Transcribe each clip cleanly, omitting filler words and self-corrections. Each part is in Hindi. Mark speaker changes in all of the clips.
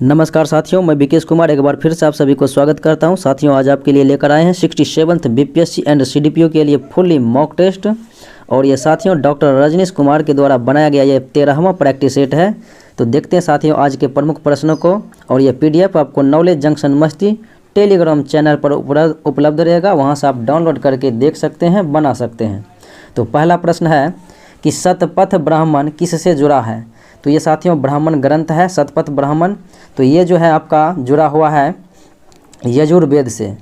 Speaker 1: नमस्कार साथियों, मैं विकेश कुमार एक बार फिर से आप सभी को स्वागत करता हूं। साथियों, आज आपके लिए लेकर आए हैं 67th बीपीएससी एंड सीडीपीओ के लिए फुल्ली मॉक टेस्ट। और ये साथियों डॉक्टर रजनीश कुमार के द्वारा बनाया गया ये 13वां प्रैक्टिस सेट है। तो देखते हैं साथियों आज के प्रमुख प्रश्नों को। और ये पीडीएफ आपको नॉलेज जंक्शन मस्ती टेलीग्राम चैनल पर उपलब्ध रहेगा, वहाँ से आप डाउनलोड करके देख सकते हैं, बना सकते हैं। तो पहला प्रश्न है कि शतपथ ब्राह्मण किससे जुड़ा है। तो ये साथियों ब्राह्मण ग्रंथ है शतपथ ब्राह्मण। तो ये जो है आपका जुड़ा हुआ है यजुर्वेद से,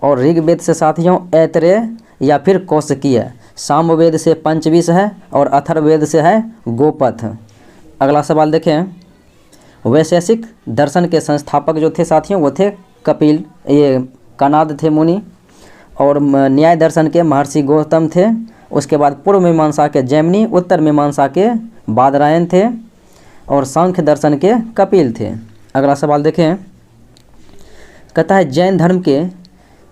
Speaker 1: और ऋग्वेद से साथियों ऐतरेय या फिर कौशिकीय, सामवेद से पंचविश है और अथर्ववेद से है गोपथ। अगला सवाल देखें, वैशेषिक दर्शन के संस्थापक जो थे साथियों वो थे कपिल, ये कनाद थे मुनि। और न्याय दर्शन के महर्षि गौतम थे। उसके बाद पूर्व मीमांसा के जैमिनी, उत्तर मीमांसा के बादरायण थे, और सांख्य दर्शन के कपिल थे। अगला सवाल देखें, कहता है जैन धर्म के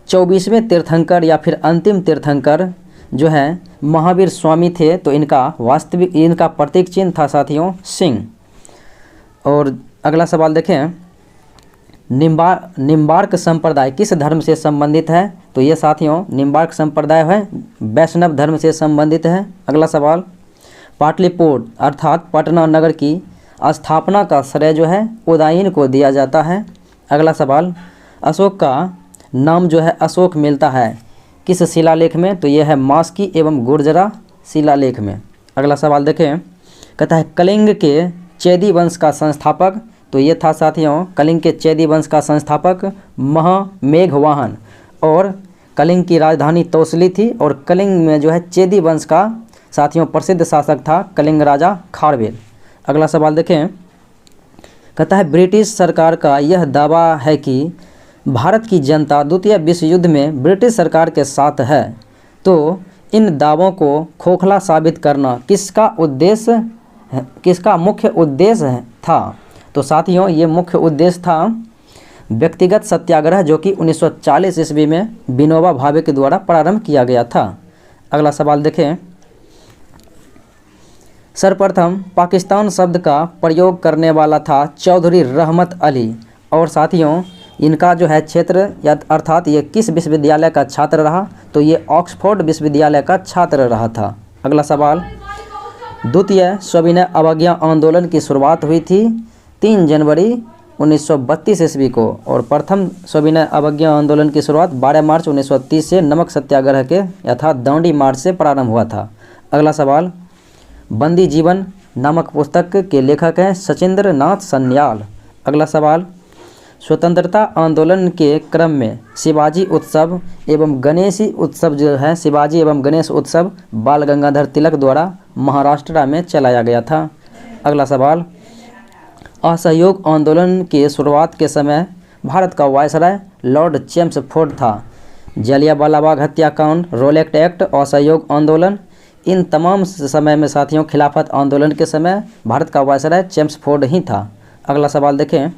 Speaker 1: 24वें तीर्थंकर या फिर अंतिम तीर्थंकर जो है महावीर स्वामी थे। तो इनका प्रतीक चिन्ह था साथियों सिंह। और अगला सवाल देखें, निम्बार्क संप्रदाय किस धर्म से संबंधित है। तो ये साथियों निम्बार्क संप्रदाय है वैष्णव धर्म से संबंधित है। अगला सवाल, पाटलिपुत्र अर्थात पटना नगर की स्थापना का श्रेय जो है उदयन को दिया जाता है। अगला सवाल, अशोक का नाम जो है अशोक मिलता है किस शिलालेख में। तो यह है मास्की एवं गुर्जरा शिलालेख में। अगला सवाल देखें, कहता है कलिंग के चेदी वंश का संस्थापक। तो ये था साथियों कलिंग के चेदी वंश का संस्थापक महामेघवाहन, और कलिंग की राजधानी तौसली थी। और कलिंग में जो है चेदी वंश का साथियों प्रसिद्ध शासक था कलिंग राजा खारवेल। अगला सवाल देखें, कहता है ब्रिटिश सरकार का यह दावा है कि भारत की जनता द्वितीय विश्व युद्ध में ब्रिटिश सरकार के साथ है। तो इन दावों को खोखला साबित करना किसका मुख्य उद्देश्य था। तो साथियों ये मुख्य उद्देश्य था व्यक्तिगत सत्याग्रह, जो कि 1940 ईस्वी में विनोबा भावे के द्वारा प्रारंभ किया गया था। अगला सवाल देखें, सर्वप्रथम पाकिस्तान शब्द का प्रयोग करने वाला था चौधरी रहमत अली। और साथियों इनका जो है क्षेत्र या अर्थात ये किस विश्वविद्यालय का छात्र रहा। तो ये ऑक्सफोर्ड विश्वविद्यालय का छात्र रहा था। अगला सवाल, द्वितीय सविनय अवज्ञा आंदोलन की शुरुआत हुई थी 3 जनवरी 1932 ईस्वी को, और प्रथम सविनय अवज्ञा आंदोलन की शुरुआत 12 मार्च 1930 से नमक सत्याग्रह के अर्थात दांडी मार्च से प्रारंभ हुआ था। अगला सवाल, बंदी जीवन नामक पुस्तक के लेखक हैं सचिंद्र नाथ सन्याल। अगला सवाल, स्वतंत्रता आंदोलन के क्रम में शिवाजी उत्सव एवं गणेशी उत्सव जो है शिवाजी एवं गणेश उत्सव बाल गंगाधर तिलक द्वारा महाराष्ट्र में चलाया गया था। अगला सवाल, असहयोग आंदोलन के शुरुआत के समय भारत का वायसराय लॉर्ड चेम्सफोर्ड था। जलियांवाला बाग हत्याकांड, रोलेक्ट एक्ट, असहयोग आंदोलन, इन तमाम समय में साथियों खिलाफत आंदोलन के समय भारत का वायसराय चेम्सफोर्ड ही था। अगला सवाल देखें,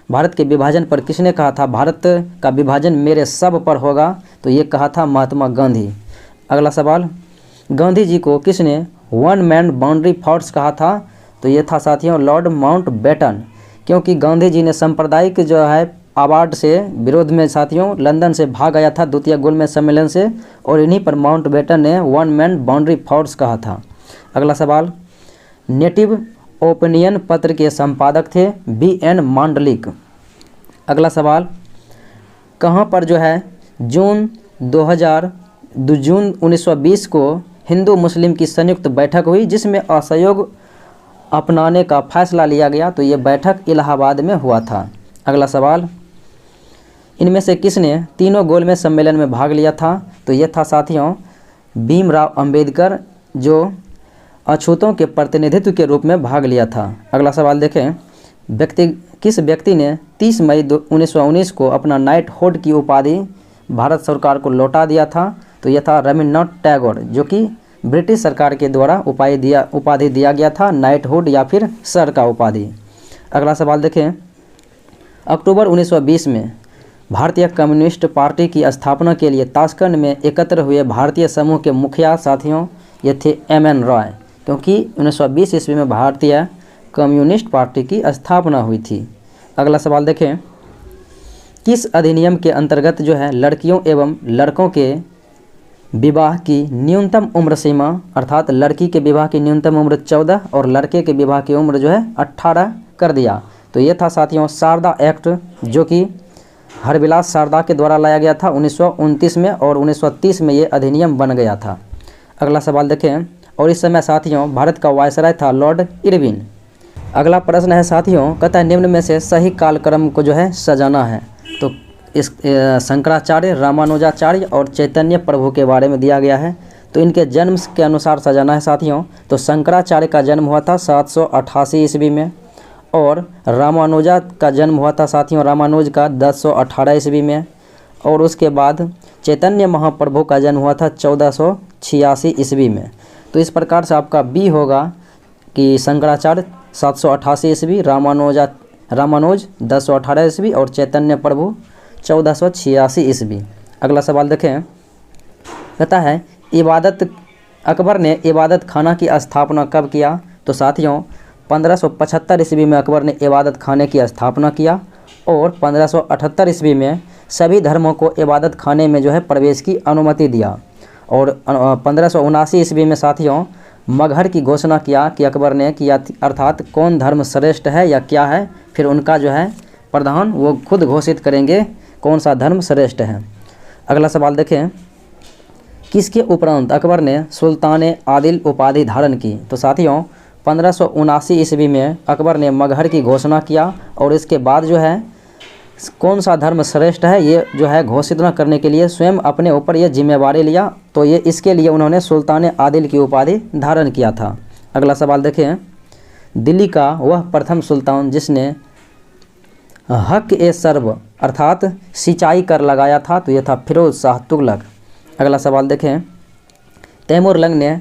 Speaker 1: भारत के विभाजन पर किसने कहा था भारत का विभाजन मेरे सब पर होगा। तो ये कहा था महात्मा गांधी। अगला सवाल, गांधी जी को किसने वन मैन बाउंड्री फोर्स कहा था। तो ये था साथियों लॉर्ड माउंटबेटन, क्योंकि गांधी जी ने सांप्रदायिक जो है अवार्ड से विरोध में साथियों लंदन से भाग आया था द्वितीय गोलमेज सम्मेलन से, और इन्हीं पर माउंटबेटन ने वन मैन बाउंड्री फोर्स कहा था। अगला सवाल, नेटिव ओपिनियन पत्र के संपादक थे BN मांडलिक। अगला सवाल, कहाँ पर जो है जून 1920 को हिंदू मुस्लिम की संयुक्त बैठक हुई जिसमें असहयोग अपनाने का फैसला लिया गया। तो ये बैठक इलाहाबाद में हुआ था। अगला सवाल, इनमें से किसने तीनों गोलमेज सम्मेलन में भाग लिया था। तो ये था साथियों भीमराव अंबेडकर, जो अछूतों के प्रतिनिधित्व के रूप में भाग लिया था। अगला सवाल देखें, किस व्यक्ति ने 30 मई 1919 को अपना नाइटहुड की उपाधि भारत सरकार को लौटा दिया था। तो यह था रविन्द्रनाथ टैगोर, जो कि ब्रिटिश सरकार के द्वारा उपाधि दिया गया था नाइटहुड या फिर सर का उपाधि। अगला सवाल देखें, अक्टूबर 1920 में भारतीय कम्युनिस्ट पार्टी की स्थापना के लिए ताशकंद में एकत्र हुए भारतीय समूह के मुखिया साथियों ये थे MN रॉय, क्योंकि 1920 ईस्वी में भारतीय कम्युनिस्ट पार्टी की स्थापना हुई थी। अगला सवाल देखें, किस अधिनियम के अंतर्गत जो है लड़कियों एवं लड़कों के विवाह की न्यूनतम उम्र सीमा, अर्थात लड़की के विवाह की न्यूनतम उम्र 14 और लड़के के विवाह की उम्र जो है 18 कर दिया? तो ये था साथियों शारदा एक्ट, जो कि हरविलास शारदा के द्वारा लाया गया था 1929 में, और 1930 में ये अधिनियम बन गया था। अगला सवाल देखें, और इस समय साथियों भारत का वायसराय था लॉर्ड इरविन। अगला प्रश्न है साथियों, कहता है निम्न में से सही कालक्रम को जो है सजाना है। तो इस शंकराचार्य, रामानुजाचार्य और चैतन्य प्रभु के बारे में दिया गया है। तो इनके जन्म के अनुसार सजाना है साथियों। तो शंकराचार्य का जन्म हुआ था 788 ईस्वी में, और रामानुजा का जन्म हुआ था साथियों, रामानुज का 1018 ईस्वी में, और उसके बाद चैतन्य महाप्रभु का जन्म हुआ था 1486 ईस्वी में। तो इस प्रकार से आपका बी होगा कि शंकराचार्य 788 ईस्वी, रामानुज 1018 ईस्वी और चैतन्य प्रभु 1486 ईस्वी। अगला सवाल देखें, कहता है अकबर ने इबादत खाना की स्थापना कब किया? तो साथियों 1575 ईस्वी में अकबर ने इबादत खाने की स्थापना किया, और 1578 ईस्वी में सभी धर्मों को इबादत खाने में जो है प्रवेश की अनुमति दिया, और 1579 ईस्वी में साथियों मगहर की घोषणा किया कि अकबर ने किया, अर्थात कौन धर्म श्रेष्ठ है या क्या है, फिर उनका जो है प्रधान वो खुद घोषित करेंगे कौन सा धर्म श्रेष्ठ है। अगला सवाल देखें, किसके उपरांत अकबर ने सुल्तान आदिल उपाधि धारण की? तो साथियों 1579 ईस्वी में अकबर ने मगहर की घोषणा किया, और इसके बाद जो है कौन सा धर्म श्रेष्ठ है ये जो है घोषित न करने के लिए स्वयं अपने ऊपर ये जिम्मेवारी लिया। तो ये इसके लिए उन्होंने सुल्तान आदिल की उपाधि धारण किया था। अगला सवाल देखें, दिल्ली का वह प्रथम सुल्तान जिसने हक ए सर्व अर्थात सिंचाई कर लगाया था? तो ये था फिरोज शाह तुगलक। अगला सवाल देखें, तैमूरलंग ने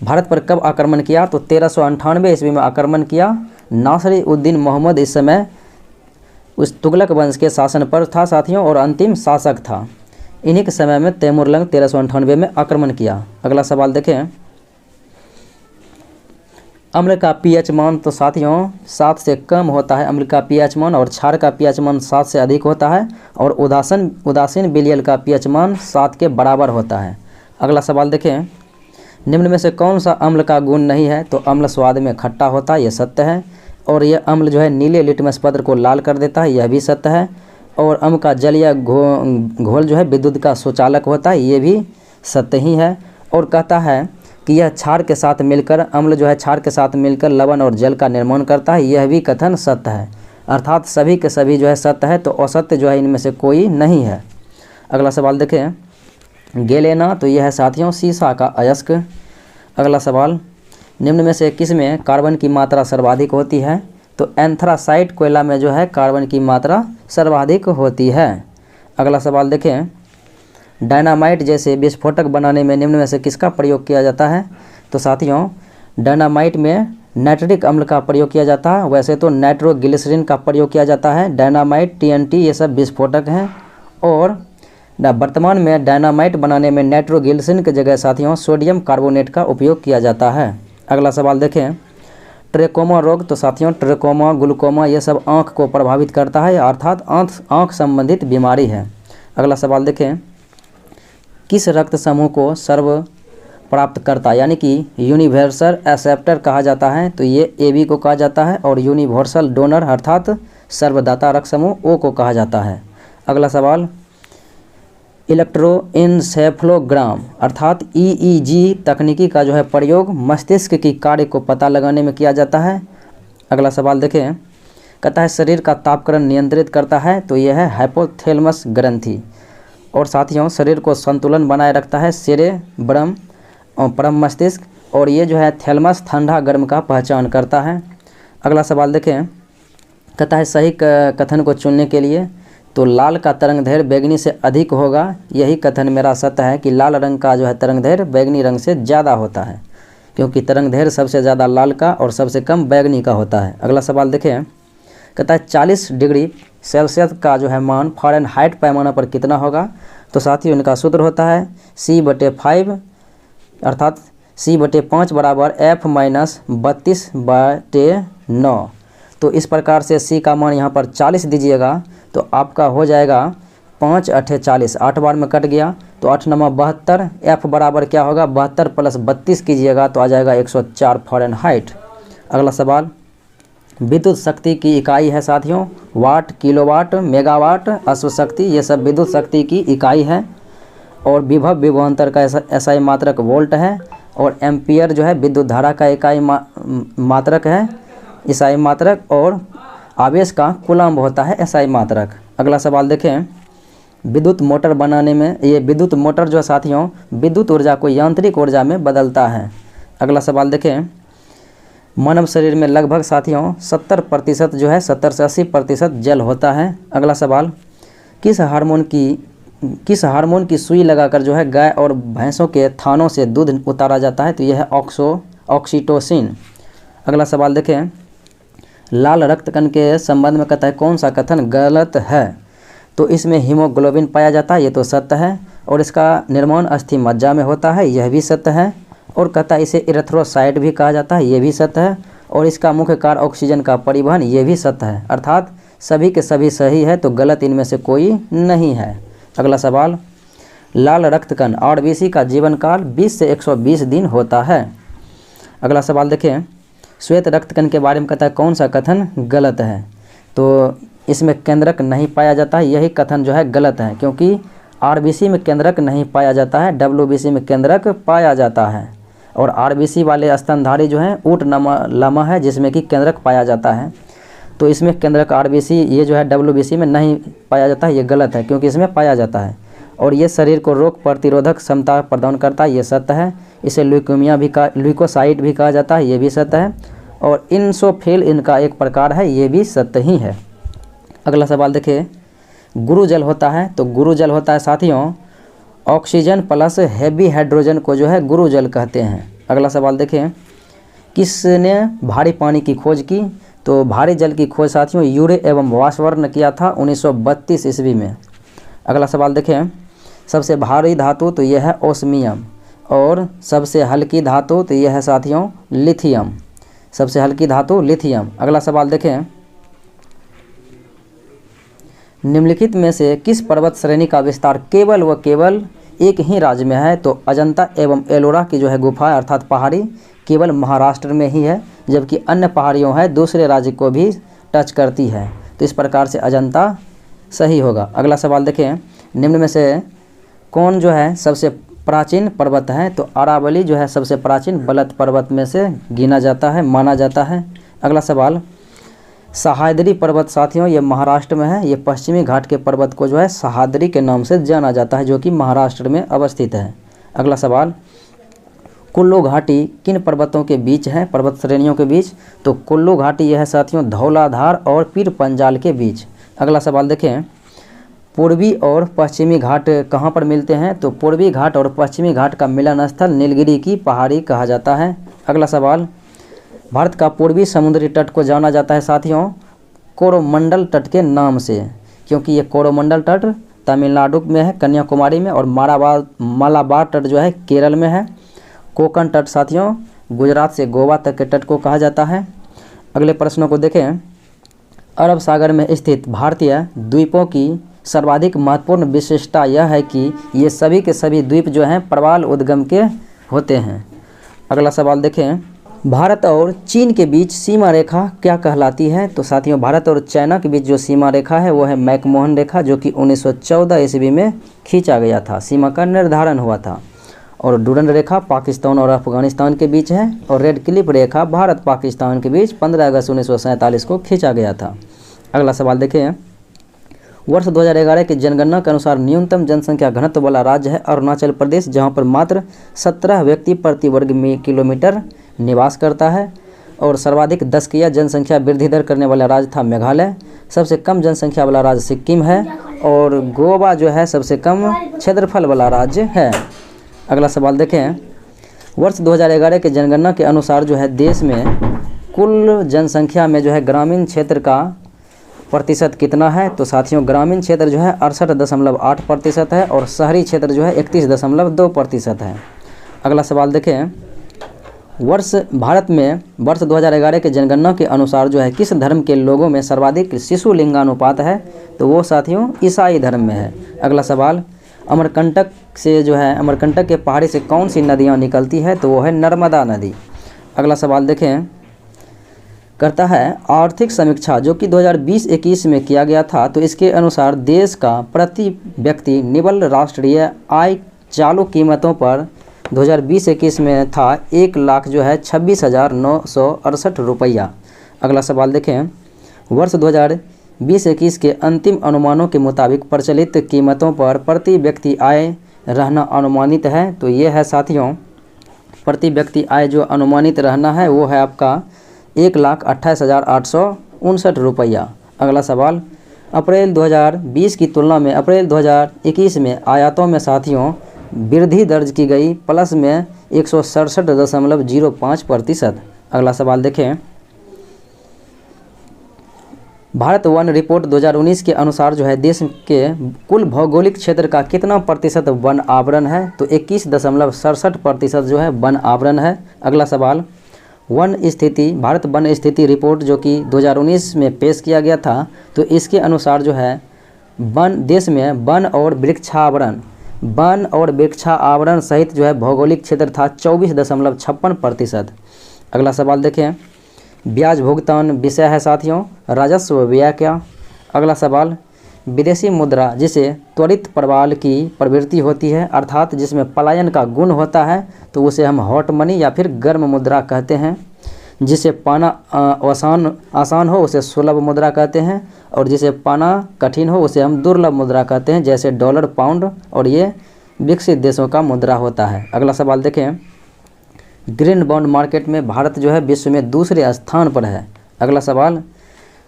Speaker 1: भारत पर कब आक्रमण किया? तो 1398 ईस्वी में आक्रमण किया। नासिर उद्दीन मोहम्मद इस समय उस तुगलक वंश के शासन पर था साथियों, और अंतिम शासक था। इन्हीं के समय में तैमूरलंग 1398 में आक्रमण किया। अगला सवाल देखें, अम्ल का पीएच मान? तो साथियों 7 से कम होता है अम्ल का पीएच मान, और क्षार का पीएच मान 7 से अधिक होता है, और उदासीन विलयल का पीएच मान 7 के बराबर होता है। अगला सवाल देखें, निम्न में से कौन सा अम्ल का गुण नहीं है? तो अम्ल स्वाद में खट्टा होता है, यह सत्य है, और यह अम्ल जो है नीले लिटमस पत्र को लाल कर देता है, यह भी सत्य है, और अम्ल का जल या घोल जो है विद्युत का सुचालक होता है, ये भी सत्य ही है। और कहता है कि यह क्षार के साथ मिलकर अम्ल जो है क्षार के साथ मिलकर लवण और जल का निर्माण करता है, यह भी कथन सत्य है। अर्थात सभी के सभी जो है सत्य है, तो असत्य जो है इनमें से कोई नहीं है। अगला सवाल देखें, गेलेना? तो यह है साथियों सीसा का अयस्क। अगला सवाल, निम्न में से किस में कार्बन की मात्रा सर्वाधिक होती है? तो एंथ्रासाइट कोयला में जो है कार्बन की मात्रा सर्वाधिक होती है। अगला सवाल देखें, डायनामाइट जैसे विस्फोटक बनाने में निम्न में से किसका प्रयोग किया जाता है? तो साथियों डायनामाइट में नाइट्रिक अम्ल का प्रयोग किया जाता है, वैसे तो नाइट्रोग्लिसरीन का प्रयोग किया जाता है। डायनामाइट, टीएनटी ये सब विस्फोटक हैं, और वर्तमान में डायनामाइट बनाने में नाइट्रोग्लिसरीन की जगह साथियों सोडियम कार्बोनेट का उपयोग किया जाता है। अगला सवाल देखें, ट्रेकोमा रोग? तो साथियों ट्रेकोमा, ग्लूकोमा ये सब आँख को प्रभावित करता है, अर्थात आँख संबंधित बीमारी है। अगला सवाल देखें, किस रक्त समूह को सर्व प्राप्त करता यानी कि यूनिवर्सल एक्सेप्टर कहा जाता है? तो ये AB को कहा जाता है, और यूनिवर्सल डोनर अर्थात सर्वदाता रक्त समूह O को कहा जाता है। अगला सवाल, इलेक्ट्रोइंसेफ्लोग्राम अर्थात EEG तकनीकी का जो है प्रयोग मस्तिष्क की कार्य को पता लगाने में किया जाता है। अगला सवाल देखें, कहता है शरीर का तापक्रम नियंत्रित करता है? तो यह है हाइपोथैलेमस ग्रंथि, और साथियों शरीर को संतुलन बनाए रखता है सेरेब्रम और परम मस्तिष्क, और ये जो है थैलेमस ठंडा गर्म का पहचान करता है। अगला सवाल देखें, कहता है सही कथन को चुनने के लिए तो लाल का तरंगदैर्घ्य बैगनी से अधिक होगा, यही कथन मेरा सत्य है कि लाल रंग का जो है तरंगदैर्घ्य बैगनी रंग से ज़्यादा होता है, क्योंकि तरंगदैर्घ्य सबसे ज़्यादा लाल का और सबसे कम बैगनी का होता है। अगला सवाल देखें, कहता है 40 डिग्री सेल्सियस का जो है मान फ़ारेनहाइट पैमाना पर कितना होगा? तो साथियों इनका सूत्र होता है C/5 अर्थात C/5 बराबर F - 32/9। तो इस प्रकार से सी का मान यहाँ पर 40 दीजिएगा तो आपका हो जाएगा 5 8 40, 8 बार में कट गया तो 8 9 72। एफ बराबर क्या होगा 72 प्लस 32 कीजिएगा तो आ जाएगा 104 फ़ारेनहाइट। अगला सवाल, विद्युत शक्ति की इकाई है साथियों वाट, किलोवाट, मेगावाट, अश्व शक्ति, ये सब विद्युत शक्ति की इकाई है। और विभव विभवांतर का एसआई मात्रक वोल्ट है। और एम्पियर जो है विद्युत धारा का इकाई मात्रक है एसआई मात्रक। और आवेश का कूलम्ब होता है एसआई मात्रक। अगला सवाल देखें, विद्युत मोटर बनाने में ये विद्युत मोटर जो है साथियों विद्युत ऊर्जा को यांत्रिक ऊर्जा में बदलता है। अगला सवाल देखें, मानव शरीर में लगभग साथियों 70% जो है 70 से 80% जल होता है। अगला सवाल, किस हार्मोन की सुई लगाकर जो है गाय और भैंसों के थानों से दूध उतारा जाता है? तो यह है ऑक्सीटोसिन। अगला सवाल देखें, लाल रक्त कण के संबंध में कहता है कौन सा कथन गलत है? तो इसमें हीमोग्लोबिन पाया जाता है, ये तो सत्य है। और इसका निर्माण अस्थि मज्जा में होता है, यह भी सत्य है। और कहता है इसे इरेथ्रोसाइट भी कहा जाता है, ये भी सत्य है। और इसका मुख्य कार्य ऑक्सीजन का परिवहन, ये भी सत्य है। अर्थात सभी के सभी सही है, तो गलत इनमें से कोई नहीं है। अगला सवाल, लाल रक्त कण आरबीसी का जीवन काल 20 से 120 दिन होता है। अगला सवाल देखें, श्वेत रक्त कण के बारे में कहता है कौन सा कथन गलत है? तो इसमें केंद्रक नहीं पाया जाता है, यही कथन जो है गलत है, क्योंकि आरबीसी में केंद्रक नहीं पाया जाता है, डब्ल्यूबीसी में केंद्रक पाया जाता है। और आरबीसी वाले स्तनधारी जो हैं ऊँट लामा है जिसमें कि केंद्रक पाया जाता है। तो इसमें केंद्रक आरबीसी ये जो है डब्ल्यूबीसी में नहीं पाया जाता है, ये गलत है, क्योंकि इसमें पाया जाता है। और ये शरीर को रोग प्रतिरोधक क्षमता प्रदान करता है, ये सत्य है। इसे ल्यूकोसाइट भी कहा जाता है, ये भी सत्य है। और इंसोफिल इनका एक प्रकार है, ये भी सत्य ही है। अगला सवाल देखिए, गुरु जल होता है, तो गुरु जल होता है साथियों ऑक्सीजन प्लस हैवी हाइड्रोजन को जो है गुरु जल कहते हैं। अगला सवाल देखें, किसने भारी पानी की खोज की? तो भारी जल की खोज साथियों यूरे एवं वाशवर्न ने किया था 1932 ईस्वी में। अगला सवाल देखें, सबसे भारी धातु तो यह है ओस्मियम। और सबसे हल्की धातु तो यह है साथियों लिथियम, सबसे हल्की धातु लिथियम। अगला सवाल देखें, निम्नलिखित में से किस पर्वत श्रेणी का विस्तार केवल व केवल एक ही राज्य में है? तो अजंता एवं एलोरा की जो है गुफा अर्थात पहाड़ी केवल महाराष्ट्र में ही है, जबकि अन्य पहाड़ियों है दूसरे राज्य को भी टच करती है। तो इस प्रकार से अजंता सही होगा। अगला सवाल देखें, निम्न में से कौन जो है सबसे प्राचीन पर्वत है? तो अरावली जो है सबसे प्राचीन बलत पर्वत में से गिना जाता है, माना जाता है। अगला सवाल, सह्याद्री पर्वत साथियों ये महाराष्ट्र में है, ये पश्चिमी घाट के पर्वत को जो है सह्याद्री के नाम से जाना जाता है, जो कि महाराष्ट्र में अवस्थित है। अगला सवाल, कुल्लू घाटी किन पर्वतों के बीच है, पर्वत श्रेणियों के बीच? तो कुल्लू घाटी यह है साथियों धौलाधार और पीर पंजाल के बीच। अगला सवाल देखें, पूर्वी और पश्चिमी घाट कहाँ पर मिलते हैं? तो पूर्वी घाट और पश्चिमी घाट का मिलन स्थल नीलगिरी की पहाड़ी कहा जाता है। अगला सवाल, भारत का पूर्वी समुद्री तट को जाना जाता है साथियों कोरोमंडल तट के नाम से, क्योंकि ये कोरोमंडल तट तमिलनाडु में है कन्याकुमारी में, और मालाबार तट जो है केरल में है। कोकण तट साथियों गुजरात से गोवा तक के तट को कहा जाता है। अगले प्रश्नों को देखें, अरब सागर में स्थित भारतीय द्वीपों की सर्वाधिक महत्वपूर्ण विशेषता यह है कि ये सभी के सभी द्वीप जो हैं प्रवाल उद्गम के होते हैं। अगला सवाल देखें, भारत और चीन के बीच सीमा रेखा क्या कहलाती है? तो साथियों भारत और चाइना के बीच जो सीमा रेखा है वो है मैकमोहन रेखा, जो कि 1914 ईस्वी में खींचा गया था, सीमा का निर्धारण हुआ था। और डूरंड रेखा पाकिस्तान और अफगानिस्तान के बीच है। और रेड क्लिफ रेखा भारत पाकिस्तान के बीच 15 अगस्त 1947 को खींचा गया था। अगला सवाल देखें, वर्ष 2011 की जनगणना के अनुसार न्यूनतम जनसंख्या घनत्व वाला राज्य है अरुणाचल प्रदेश, जहां पर मात्र 17 व्यक्ति प्रति वर्ग किलोमीटर निवास करता है। और सर्वाधिक 10 की जनसंख्या वृद्धि दर करने वाला राज्य था मेघालय। सबसे कम जनसंख्या वाला राज्य सिक्किम है। और गोवा जो है सबसे कम क्षेत्रफल वाला राज्य है। अगला सवाल देखें, वर्ष 2011 के जनगणना के अनुसार जो है देश में कुल जनसंख्या में जो है ग्रामीण क्षेत्र का प्रतिशत कितना है? तो साथियों ग्रामीण क्षेत्र जो है 68.8% है और शहरी क्षेत्र जो है 31.2% है। अगला सवाल देखें, भारत में वर्ष 2011 के जनगणना के अनुसार जो है किस धर्म के लोगों में सर्वाधिक शिशु लिंगानुपात है, तो वो साथियों ईसाई धर्म में है। अगला सवाल, अमरकंटक से जो है अमरकंटक के पहाड़ी से कौन सी नदियाँ निकलती है, तो वो है नर्मदा नदी। अगला सवाल देखें, करता है आर्थिक समीक्षा जो कि 2020-21 में किया गया था, तो इसके अनुसार देश का प्रति व्यक्ति निवल राष्ट्रीय आय चालू कीमतों पर 2020-21 में था 1,26,968 रुपया। अगला सवाल देखें, वर्ष 2020-21 के अंतिम अनुमानों के मुताबिक प्रचलित कीमतों पर प्रति व्यक्ति आय रहना अनुमानित है, तो ये है साथियों प्रति व्यक्ति आय जो अनुमानित रहना है वो है आपका 1,28,859 रुपया। अगला सवाल, अप्रैल 2020 की तुलना में अप्रैल 2021 में आयातों में साथियों वृद्धि दर्ज की गई, प्लस में 167.05%। अगला सवाल देखें, भारत वन रिपोर्ट 2019 के अनुसार जो है देश के कुल भौगोलिक क्षेत्र का कितना प्रतिशत वन आवरण है, तो 21.67% जो है वन आवरण है। अगला सवाल, भारत वन स्थिति रिपोर्ट जो कि 2019 में पेश किया गया था, तो इसके अनुसार जो है देश में वन और वृक्षावरण सहित जो है भौगोलिक क्षेत्र था 24.56%। अगला सवाल देखें, ब्याज भुगतान विषय है साथियों राजस्व व्यय क्या। अगला सवाल, विदेशी मुद्रा जिसे त्वरित प्रवाह की प्रवृत्ति होती है, अर्थात जिसमें पलायन का गुण होता है, तो उसे हम हॉट मनी या फिर गर्म मुद्रा कहते हैं। जिसे पाना आसान हो उसे सुलभ मुद्रा कहते हैं, और जिसे पाना कठिन हो उसे हम दुर्लभ मुद्रा कहते हैं, जैसे डॉलर, पाउंड, और ये विकसित देशों का मुद्रा होता है। अगला सवाल देखें, ग्रीन बॉन्ड मार्केट में भारत जो है विश्व में दूसरे स्थान पर है। अगला सवाल,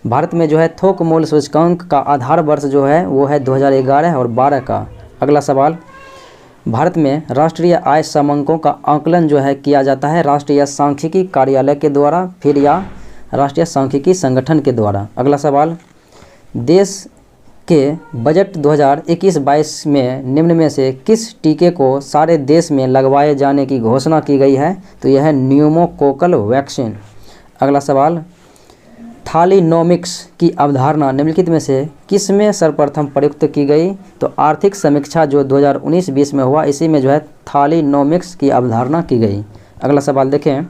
Speaker 1: भारत में जो है थोक मूल्य सूचकांक का आधार वर्ष जो है वो है 2011 और 12 का। अगला सवाल, भारत में राष्ट्रीय आय समंकों का आकलन जो है किया जाता है राष्ट्रीय सांख्यिकी कार्यालय के द्वारा फिर या राष्ट्रीय सांख्यिकी संगठन के द्वारा। अगला सवाल, देश के बजट 2021-22 में निम्न में से किस टीके को सारे देश में लगवाए जाने की घोषणा की गई है, तो यह है न्यूमोकोकल वैक्सीन। अगला सवाल, थालीनोमिक्स की अवधारणा निम्नलिखित में से किसमें सर्वप्रथम प्रयुक्त की गई, तो आर्थिक समीक्षा जो 2019-20 में हुआ इसी में जो है थालीनोमिक्स की अवधारणा की गई। अगला सवाल देखें,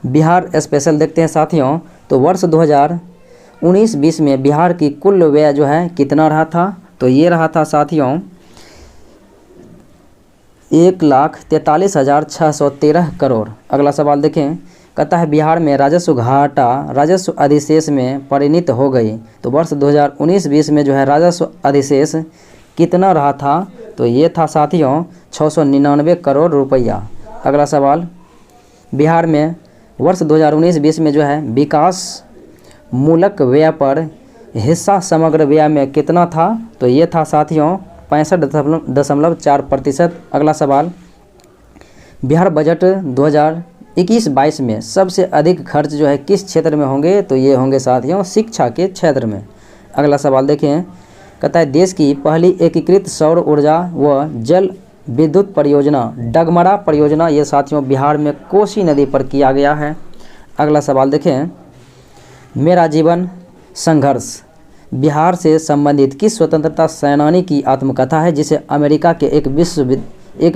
Speaker 1: बिहार स्पेशल देखते हैं साथियों, तो वर्ष 2019-20 में बिहार की कुल व्यय जो है कितना रहा था, तो ये रहा था साथियों 1,43,613 करोड़। अगला सवाल देखें, कहता है बिहार में राजस्व घाटा राजस्व अधिशेष में परिणत हो गई, तो वर्ष 2019-20 में जो है राजस्व अधिशेष कितना रहा था, तो ये था साथियों 699 करोड़ रुपया। अगला सवाल, बिहार में वर्ष 2019-20 में जो है विकास मूलक व्यय पर हिस्सा समग्र व्यय में कितना था, तो ये था साथियों 65.4%। अगला सवाल, बिहार बजट 2021-22 में सबसे अधिक खर्च जो है किस क्षेत्र में होंगे, तो ये होंगे साथियों शिक्षा के क्षेत्र में। अगला सवाल देखें, कहता है देश की पहली एकीकृत सौर ऊर्जा व जल विद्युत परियोजना डगमरा परियोजना ये साथियों बिहार में कोसी नदी पर किया गया है। अगला सवाल देखें, मेरा जीवन संघर्ष बिहार से संबंधित किस स्वतंत्रता सेनानी की आत्मकथा है जिसे अमेरिका के एक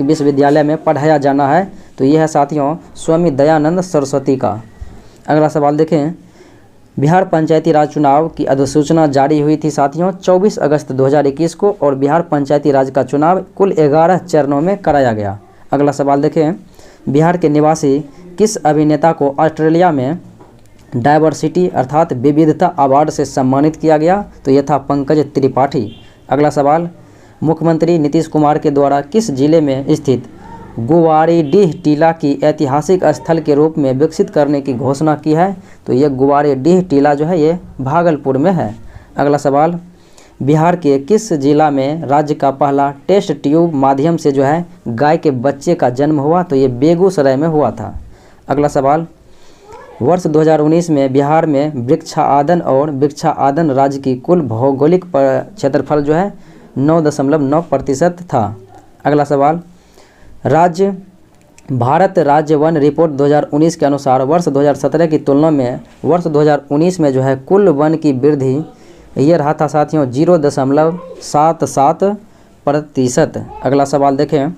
Speaker 1: विश्वविद्यालय में पढ़ाया जाना है, तो यह है साथियों स्वामी दयानंद सरस्वती का। अगला सवाल देखें, बिहार पंचायती राज चुनाव की अधिसूचना जारी हुई थी साथियों 24 अगस्त 2021 को, और बिहार पंचायती राज का चुनाव कुल 11 चरणों में कराया गया। अगला सवाल देखें, बिहार के निवासी किस अभिनेता को ऑस्ट्रेलिया में डायवर्सिटी अर्थात विविधता अवार्ड से सम्मानित किया गया, तो यह था पंकज त्रिपाठी। अगला सवाल, मुख्यमंत्री नीतीश कुमार के द्वारा किस जिले में स्थित गुवारीडीह टीला की ऐतिहासिक स्थल के रूप में विकसित करने की घोषणा की है, तो ये गुवारीडीह टीला जो है ये भागलपुर में है। अगला सवाल, बिहार के किस जिला में राज्य का पहला टेस्ट ट्यूब माध्यम से जो है गाय के बच्चे का जन्म हुआ, तो ये बेगूसराय में हुआ था। अगला सवाल, वर्ष 2019 में बिहार में वृक्षाआदन राज्य की कुल भौगोलिक क्षेत्रफल जो है 9.9% था। अगला सवाल, भारत राज्य वन रिपोर्ट 2019 के अनुसार वर्ष 2017 की तुलना में वर्ष 2019 में जो है कुल वन की वृद्धि ये रहा था साथियों 0.77%। अगला सवाल देखें,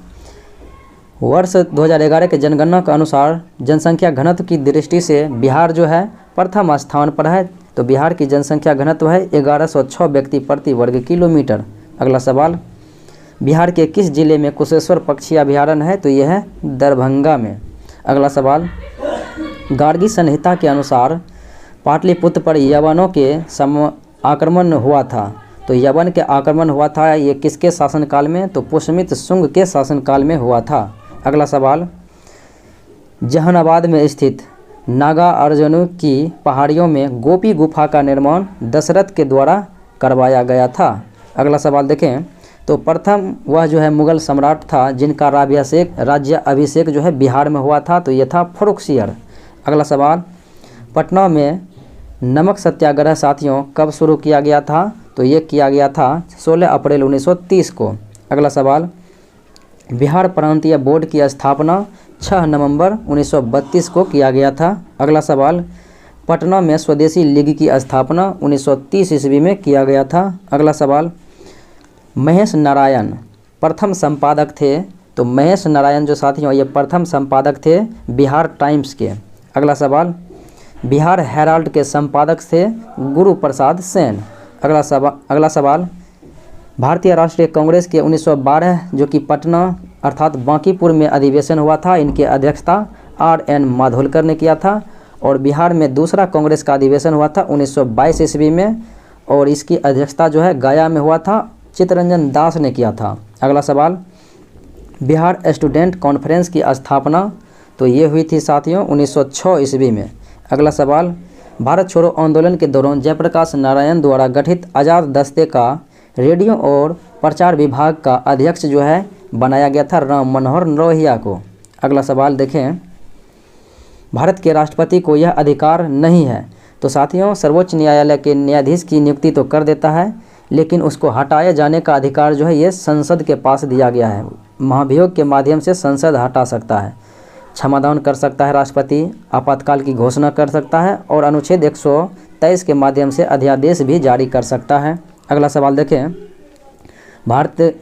Speaker 1: वर्ष 2011 के जनगणना के अनुसार जनसंख्या घनत्व की दृष्टि से बिहार जो है प्रथम स्थान पर है। तो बिहार की जनसंख्या घनत्व है 1106 व्यक्ति प्रति वर्ग किलोमीटर। अगला सवाल, बिहार के किस जिले में कुशेश्वर पक्षी अभयारण्य है? तो यह है दरभंगा में। अगला सवाल, गार्गी संहिता के अनुसार पाटलिपुत्र पर यवनों के आक्रमण हुआ था। तो यवन के आक्रमण हुआ था ये किसके शासनकाल में? तो पुष्यमित्र शुंग के शासनकाल में हुआ था। अगला सवाल, जहानाबाद में स्थित नागार्जुन की पहाड़ियों में गोपी गुफा का निर्माण दशरथ के द्वारा करवाया गया था। अगला सवाल देखें, तो प्रथम वह जो है मुगल सम्राट था जिनका राज्य अभिषेक जो है बिहार में हुआ था। तो यह था फर्रुखसियर। अगला सवाल, पटना में नमक सत्याग्रह साथियों कब शुरू किया गया था? तो ये किया गया था 16 अप्रैल 1930 को। अगला सवाल, बिहार प्रांतीय बोर्ड की स्थापना 6 नवंबर 1932 को किया गया था। अगला सवाल, पटना में स्वदेशी लीग की स्थापना 1930 ईस्वी में किया गया था। अगला सवाल, महेश नारायण प्रथम संपादक थे। तो महेश नारायण जो साथियों ये प्रथम संपादक थे बिहार टाइम्स के। अगला सवाल, बिहार हेराल्ड के संपादक थे गुरु प्रसाद सेन। अगला सवाल, भारतीय राष्ट्रीय कांग्रेस के 1912 जो कि पटना अर्थात बांकीपुर में अधिवेशन हुआ था, इनकी अध्यक्षता R.N. माधोलकर ने किया था। और बिहार में दूसरा कांग्रेस का अधिवेशन हुआ था 1922 ईस्वी में, और इसकी अध्यक्षता जो है गया में हुआ था, चित्तरंजन दास ने किया था। अगला सवाल, बिहार स्टूडेंट कॉन्फ्रेंस की स्थापना तो ये हुई थी साथियों 1906 ईस्वी में। अगला सवाल, भारत छोड़ो आंदोलन के दौरान जयप्रकाश नारायण द्वारा गठित आज़ाद दस्ते का रेडियो और प्रचार विभाग का अध्यक्ष जो है बनाया गया था राम मनोहर लोहिया को। अगला सवाल देखें, भारत के राष्ट्रपति को यह अधिकार नहीं है। तो साथियों सर्वोच्च न्यायालय के न्यायाधीश की नियुक्ति तो कर देता है, लेकिन उसको हटाए जाने का अधिकार जो है ये संसद के पास दिया गया है। महाभियोग के माध्यम से संसद हटा सकता है, क्षमादान कर सकता है राष्ट्रपति, आपातकाल की घोषणा कर सकता है और अनुच्छेद 123 के माध्यम से अध्यादेश भी जारी कर सकता है। अगला सवाल देखें, भारतीय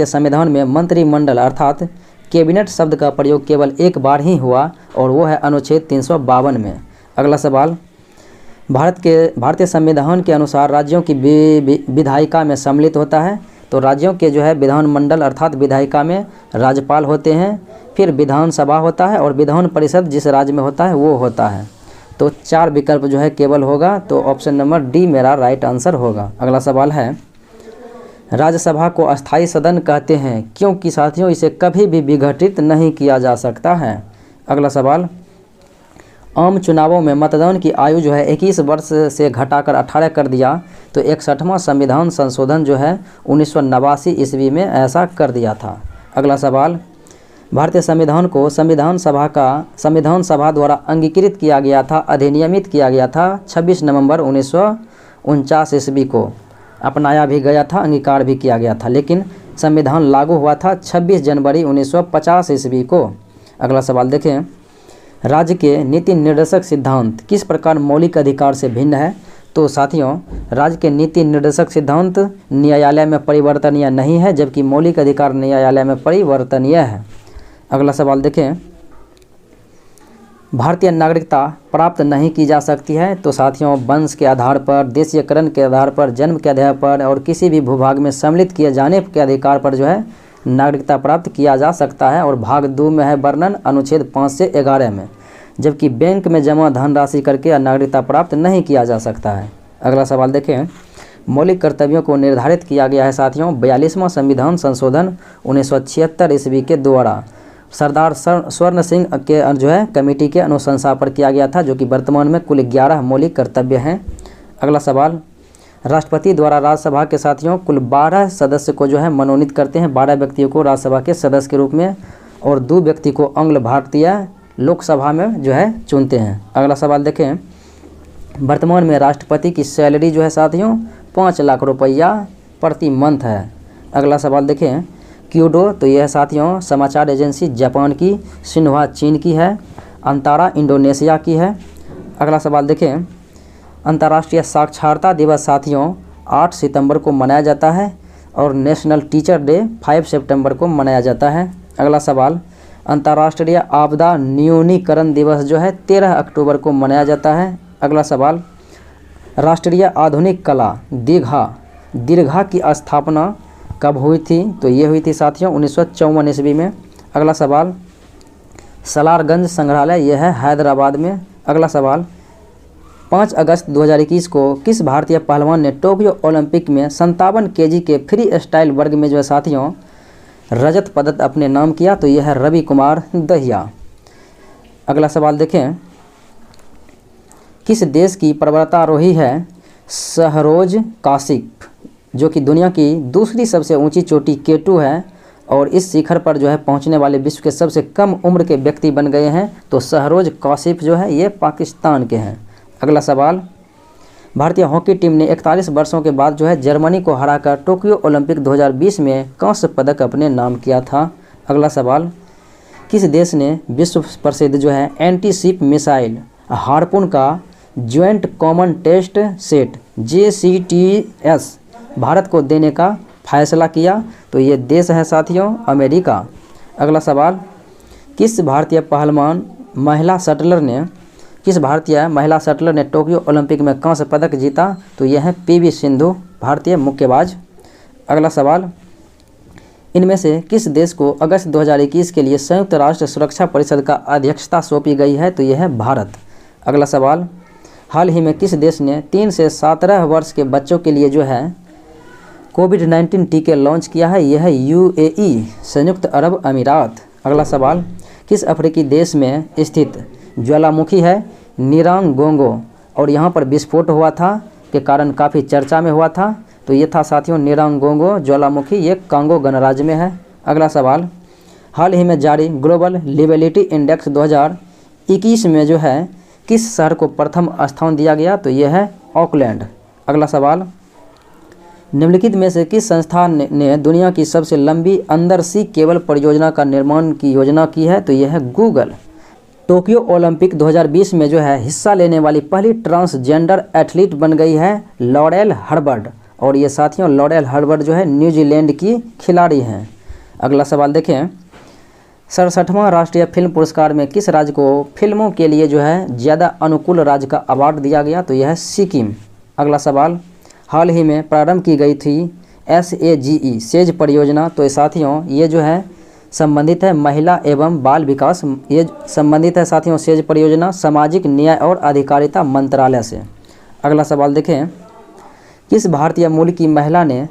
Speaker 1: संविधान में मंत्रिमंडल अर्थात कैबिनेट शब्द का प्रयोग केवल एक बार ही हुआ और वो है अनुच्छेद 352 में। अगला सवाल, भारतीय संविधान के अनुसार राज्यों की विधायिका में सम्मिलित होता है। तो राज्यों के जो है विधानमंडल अर्थात विधायिका में राज्यपाल होते हैं, फिर विधानसभा होता है और विधान परिषद जिस राज्य में होता है वो होता है। तो 4 विकल्प जो है केवल होगा, तो ऑप्शन नंबर डी मेरा राइट आंसर होगा। अगला सवाल है, राज्यसभा को अस्थायी सदन कहते हैं क्योंकि साथियों इसे कभी भी विघटित नहीं किया जा सकता है। अगला सवाल, आम चुनावों में मतदान की आयु जो है 21 वर्ष से घटाकर 18 कर दिया। तो 61वां संविधान संशोधन जो है 1989 ईस्वी में ऐसा कर दिया था। अगला सवाल, भारतीय संविधान को संविधान सभा द्वारा अंगीकृत किया गया था, अधिनियमित किया गया था 26 नवंबर 1949 ईस्वी को, अपनाया भी गया था, अंगीकार भी किया गया था, लेकिन संविधान लागू हुआ था 26 जनवरी 1950 ईस्वी को। अगला सवाल देखें, राज्य के नीति निर्देशक सिद्धांत किस प्रकार मौलिक अधिकार से भिन्न है? तो साथियों राज्य के नीति निर्देशक सिद्धांत न्यायालय में परिवर्तनीय नहीं है, जबकि मौलिक अधिकार न्यायालय में परिवर्तनीय है। अगला सवाल देखें, भारतीय नागरिकता प्राप्त नहीं की जा सकती है। तो साथियों वंश के आधार पर, देशीयकरण के आधार पर, जन्म के आधार पर और किसी भी भूभाग में सम्मिलित किए जाने के अधिकार पर जो है नागरिकता प्राप्त किया जा सकता है। और भाग 2 में है वर्णन अनुच्छेद 5 से 11 में, जबकि बैंक में जमा धनराशि करके नागरिकता प्राप्त नहीं किया जा सकता है। अगला सवाल देखें, मौलिक कर्तव्यों को निर्धारित किया गया है साथियों 42वां संविधान संशोधन 1976 ईस्वी के द्वारा सरदार स्वर्ण सिंह के जो है कमेटी के अनुशंसा पर किया गया था, जो कि वर्तमान में कुल 11 मौलिक कर्तव्य हैं। अगला सवाल, राष्ट्रपति द्वारा राज्यसभा के साथियों कुल 12 सदस्य को जो है मनोनीत करते हैं, 12 व्यक्तियों को राज्यसभा के सदस्य के रूप में और 2 व्यक्ति को अंग्ल भारतीय लोकसभा में जो है चुनते हैं। अगला सवाल देखें, वर्तमान में राष्ट्रपति की सैलरी जो है साथियों 5 लाख रुपया प्रति मंथ है। अगला सवाल देखें, क्यूडो तो यह है साथियों समाचार एजेंसी जापान की। सिन्हुआ चीन की है। अंतारा इंडोनेशिया की है। अगला सवाल देखें, अंतर्राष्ट्रीय साक्षरता दिवस साथियों 8 सितंबर को मनाया जाता है और नेशनल टीचर डे 5 सितंबर को मनाया जाता है। अगला सवाल, अंतर्राष्ट्रीय आपदा न्यूनीकरण दिवस जो है 13 अक्टूबर को मनाया जाता है। अगला सवाल, राष्ट्रीय आधुनिक कला दीर्घा की स्थापना कब हुई थी? तो ये हुई थी साथियों 1954 ईस्वी में। अगला सवाल, सलारगंज संग्रहालय यह है हैदराबाद में। अगला सवाल, 5 अगस्त 2021 को किस भारतीय पहलवान ने टोक्यो ओलंपिक में 57 केजी के फ्री स्टाइल वर्ग में जो है साथियों रजत पदक अपने नाम किया? तो यह है रवि कुमार दहिया। अगला सवाल देखें, किस देश की पर्वतारोही है शहरोज काशिफ, जो कि दुनिया की दूसरी सबसे ऊंची चोटी K2 है और इस शिखर पर जो है पहुंचने वाले विश्व के सबसे कम उम्र के व्यक्ति बन गए हैं? तो शहरोज काशिफ जो है ये पाकिस्तान के हैं। अगला सवाल, भारतीय हॉकी टीम ने 41 वर्षों के बाद जो है जर्मनी को हराकर टोक्यो ओलंपिक 2020 में कांस्य पदक अपने नाम किया था? अगला सवाल, किस देश ने विश्व प्रसिद्ध जो है एंटी शिप मिसाइल हार्पून का joint common test set JCTS Bharat को देने का फैसला किया? तो ये देश है साथियों अमेरिका। अगला सवाल, किस भारतीय महिला शटलर ने टोक्यो ओलंपिक में कांस्य पदक जीता? तो यह है PV सिंधु भारतीय मुक्केबाज। अगला सवाल, इनमें से किस देश को अगस्त 2021 के लिए संयुक्त राष्ट्र सुरक्षा परिषद का अध्यक्षता सौंपी गई है? तो यह है भारत। अगला सवाल, हाल ही में किस देश ने 3 से 17 वर्ष के बच्चों के लिए जो है कोविड-19 टीके लॉन्च किया है? यह है UAE संयुक्त अरब अमीरात। अगला सवाल, किस अफ्रीकी देश में स्थित ज्वालामुखी है निरांगोंगो और यहाँ पर विस्फोट हुआ था के कारण काफ़ी चर्चा में हुआ था? तो ये था साथियों निरांगोंगो ज्वालामुखी, ये कांगो गणराज्य में है। अगला सवाल, हाल ही में जारी ग्लोबल लिवेबिलिटी इंडेक्स 2021 में जो है किस शहर को प्रथम स्थान दिया गया? तो यह है ऑकलैंड। अगला सवाल, निम्नलिखित में से किस संस्थान ने दुनिया की सबसे लंबी अंडरसी केबल परियोजना का निर्माण की योजना की है? तो यह है गूगल। टोक्यो ओलंपिक 2020 में जो है हिस्सा लेने वाली पहली ट्रांसजेंडर एथलीट बन गई है लॉरेल हर्बर्ट और ये साथियों लॉरेल हर्बर्ट जो है न्यूजीलैंड की खिलाड़ी हैं। अगला सवाल देखें, 67वां राष्ट्रीय फिल्म पुरस्कार में किस राज्य को फिल्मों के लिए जो है ज़्यादा अनुकूल राज्य का अवार्ड दिया गया? तो यह है सिक्किम। अगला सवाल, हाल ही में प्रारंभ की गई थी SAGE सेज परियोजना, तो साथियों ये जो है संबंधित है महिला एवं बाल विकास, ये संबंधित है साथियों सेज परियोजना सामाजिक न्याय और अधिकारिता मंत्रालय से। अगला सवाल देखें, किस भारतीय मूल की महिला ने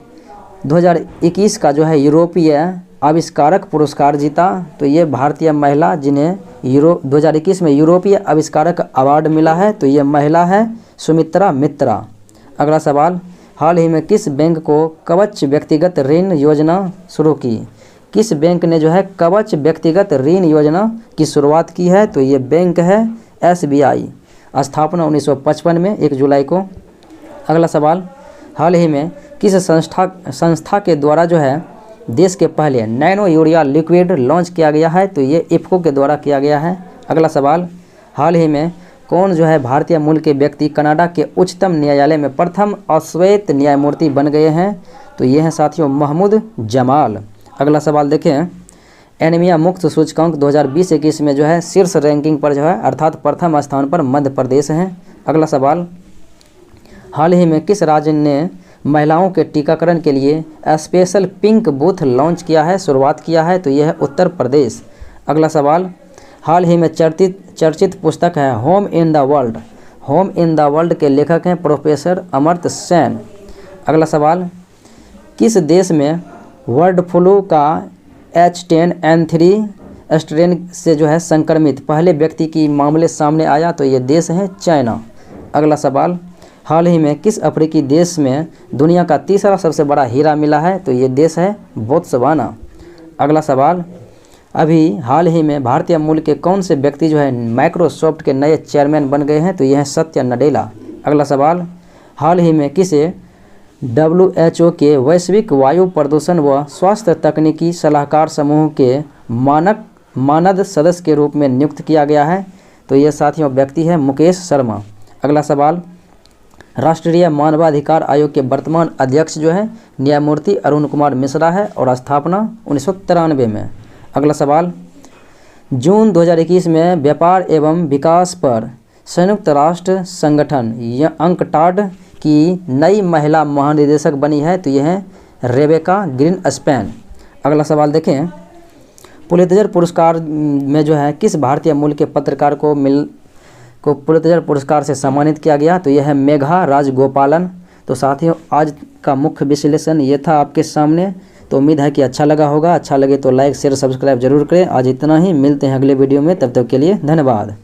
Speaker 1: 2021 का जो है यूरोपीय आविष्कारक पुरस्कार जीता? तो ये भारतीय महिला जिन्हें 2021 में यूरोपीय आविष्कारक अवार्ड मिला है, तो ये महिला है सुमित्रा मित्रा। अगला सवाल, हाल ही में किस बैंक को कवच व्यक्तिगत ऋण योजना शुरू की? किस बैंक ने जो है कवच व्यक्तिगत ऋण योजना की शुरुआत की है? तो ये बैंक है SBI, स्थापना 1955 में 1 जुलाई को। अगला सवाल, हाल ही में किस संस्था के द्वारा जो है देश के पहले नैनो यूरिया लिक्विड लॉन्च किया गया है? तो ये इफ्को के द्वारा किया गया है। अगला सवाल, हाल ही में कौन जो है भारतीय मूल के व्यक्ति कनाडा के उच्चतम न्यायालय में प्रथम अश्वेत न्यायमूर्ति बन गए हैं? तो ये हैं साथियों महमूद जमाल। अगला सवाल देखें, एनीमिया मुक्त सूचकांक 2020-21 में जो है शीर्ष रैंकिंग पर जो है अर्थात प्रथम स्थान पर मध्य प्रदेश है। अगला सवाल, हाल ही में किस राज्य ने महिलाओं के टीकाकरण के लिए स्पेशल पिंक बूथ लॉन्च किया है, शुरुआत किया है? तो यह है उत्तर प्रदेश। अगला सवाल, हाल ही में चर्चित पुस्तक है होम इन द वर्ल्ड के लेखक हैं प्रोफेसर अमर्त्य सेन। अगला सवाल, किस देश में बर्ड फ्लू का H10N3 स्ट्रेन से जो है संक्रमित पहले व्यक्ति की मामले सामने आया? तो ये देश है चाइना। अगला सवाल, हाल ही में किस अफ्रीकी देश में दुनिया का तीसरा सबसे बड़ा हीरा मिला है? तो ये देश है बोत्सवाना। अगला सवाल, अभी हाल ही में भारतीय मूल के कौन से व्यक्ति जो है माइक्रोसॉफ्ट के नए चेयरमैन बन गए हैं? तो यह है सत्या नडेला। अगला सवाल, हाल ही में किसे WHO के वैश्विक वायु प्रदूषण व स्वास्थ्य तकनीकी सलाहकार समूह के मानद सदस्य के रूप में नियुक्त किया गया है। तो ये साथियों व्यक्ति है मुकेश शर्मा। अगला सवाल, राष्ट्रीय मानवाधिकार आयोग के वर्तमान अध्यक्ष जो है न्यायमूर्ति अरुण कुमार मिश्रा है और स्थापना 1993 में। अगला सवाल, जून 2021 में व्यापार एवं विकास पर संयुक्त राष्ट्र संगठन अंकटाड की नई महिला महानिदेशक बनी है। तो यह है रेबेका ग्रीनस्पैन। अगला सवाल देखें, पुलित्जर पुरस्कार में जो है किस भारतीय मूल के पत्रकार को पुलित्जर पुरस्कार से सम्मानित किया गया। तो यह है मेघा राजगोपालन। तो साथियों आज का मुख्य विश्लेषण ये था आपके सामने। तो उम्मीद है कि अच्छा लगा होगा। अच्छा लगे तो लाइक शेयर सब्सक्राइब जरूर करें। आज इतना ही, मिलते हैं अगले वीडियो में, तब तक के लिए धन्यवाद।